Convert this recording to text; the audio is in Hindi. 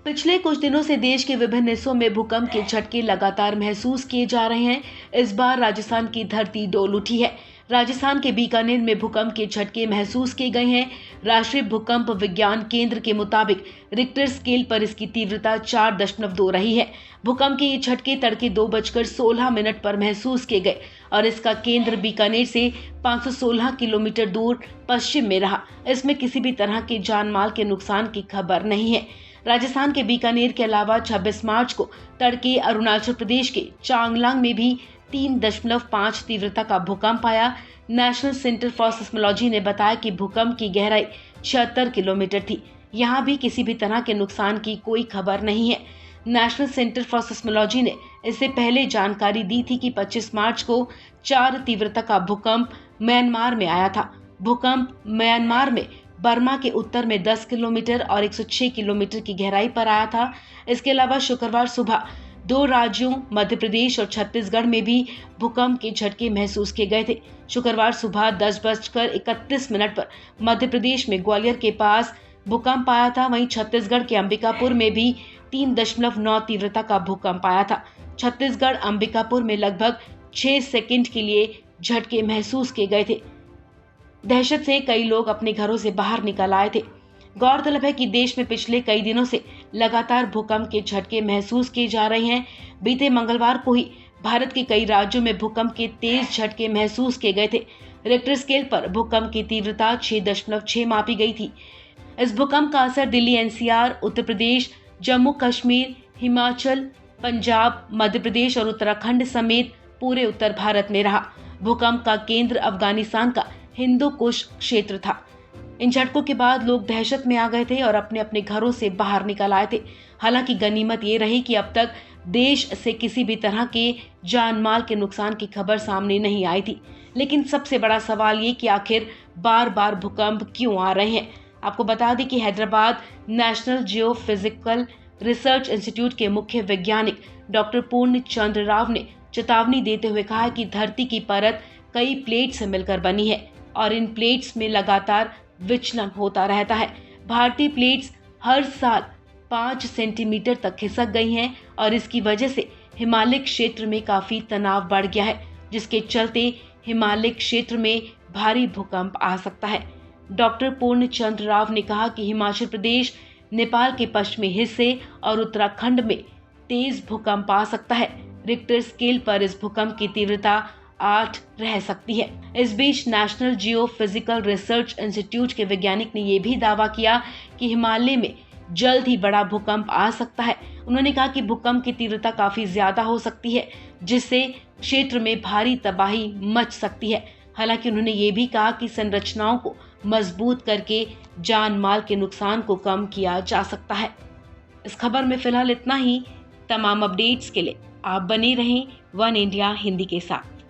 पिछले कुछ दिनों से देश के विभिन्न हिस्सों में भूकंप के झटके लगातार महसूस किए जा रहे हैं। इस बार राजस्थान की धरती डोल उठी है। राजस्थान के बीकानेर में भूकंप के झटके महसूस किए गए हैं। राष्ट्रीय भूकंप विज्ञान केंद्र के मुताबिक रिक्टर स्केल पर इसकी तीव्रता 4.2 रही है। भूकंप के ये झटके तड़के 2:16 पर महसूस किए गए और इसका केंद्र बीकानेर से 516 किलोमीटर दूर पश्चिम में रहा। इसमें किसी भी तरह के जानमाल के नुकसान की खबर नहीं है। राजस्थान के बीकानेर के अलावा 26 मार्च को तड़के अरुणाचल प्रदेश के चांगलांग में भी 3.5 तीव्रता का भूकंप आया। नेशनल सेंटर फॉर सिस्मोलॉजी ने बताया कि भूकंप की गहराई 76 किलोमीटर थी। यहां भी किसी भी तरह के नुकसान की कोई खबर नहीं है। नेशनल सेंटर फॉर सिस्मोलॉजी ने इससे पहले जानकारी दी थी कि 25 मार्च को 4 तीव्रता का भूकंप म्यांमार में आया था। भूकंप म्यांमार में बर्मा के उत्तर में 10 किलोमीटर और 106 किलोमीटर की गहराई पर आया था। इसके अलावा शुक्रवार सुबह 2 राज्यों मध्य प्रदेश और छत्तीसगढ़ में भी भूकंप के झटके महसूस किए गए थे। शुक्रवार सुबह 10:31 पर मध्य प्रदेश में ग्वालियर के पास भूकंप आया था। वहीं छत्तीसगढ़ के अंबिकापुर में भी 3.9 तीव्रता का भूकंप आया था। छत्तीसगढ़ अंबिकापुर में लगभग 6 सेकंड के लिए झटके महसूस किए गए थे। दहशत से कई लोग अपने घरों से बाहर निकल आए थे। गौरतलब है कि देश में पिछले कई दिनों से लगातार भूकंप के झटके महसूस किए जा रहे हैं। बीते मंगलवार को ही भारत के कई राज्यों में भूकंप के तेज झटके महसूस किए गए थे। रिक्टर स्केल पर भूकंप की तीव्रता 6.6 मापी गई थी। इस भूकंप का असर दिल्ली, एनसीआर, उत्तर प्रदेश, जम्मू कश्मीर, हिमाचल, पंजाब, मध्य प्रदेश और उत्तराखंड समेत पूरे उत्तर भारत में रहा। भूकंप का केंद्र अफगानिस्तान का हिंदू कुश क्षेत्र था। इन झटकों के बाद लोग दहशत में आ गए थे और अपने अपने घरों से बाहर निकल आए थे। हालांकि गनीमत ये रही कि अब तक देश से किसी भी तरह के जान माल के नुकसान की खबर सामने नहीं आई थी। लेकिन सबसे बड़ा सवाल ये कि आखिर बार बार भूकंप क्यों आ रहे हैं। आपको बता दें कि Hyderabad national geophysical research institute के मुख्य वैज्ञानिक डॉक्टर पूर्ण चंद्र राव ने चेतावनी देते हुए कहा कि धरती की परत कई प्लेट से मिलकर बनी है और इन प्लेट्स में लगातार विचलन होता रहता है। भारतीय प्लेट्स हर साल 5 सेंटीमीटर तक खिसक गई हैं और इसकी वजह से हिमालय क्षेत्र में काफी तनाव बढ़ गया है, जिसके चलते हिमालय क्षेत्र में भारी भूकंप आ सकता है। डॉक्टर पूर्ण चंद्र राव ने कहा कि हिमाचल प्रदेश, नेपाल के पश्चिमी हिस्से और उत्तराखंड में तेज भूकंप आ सकता है। रिक्टर स्केल पर इस भूकंप की तीव्रता 8 रह सकती है। इस बीच नेशनल जियोफिजिकल रिसर्च इंस्टीट्यूट के वैज्ञानिक ने यह भी दावा किया कि हिमालय में जल्द ही बड़ा भूकंप आ सकता है। उन्होंने कहा कि भूकंप की तीव्रता काफी ज्यादा हो सकती है, जिससे क्षेत्र में भारी तबाही मच सकती है। हालांकि उन्होंने ये भी कहा कि संरचनाओं को मजबूत करके जान माल के नुकसान को कम किया जा सकता है। इस खबर में फिलहाल इतना ही। तमाम अपडेट्स के लिए आप बने रहें वन इंडिया हिंदी के साथ।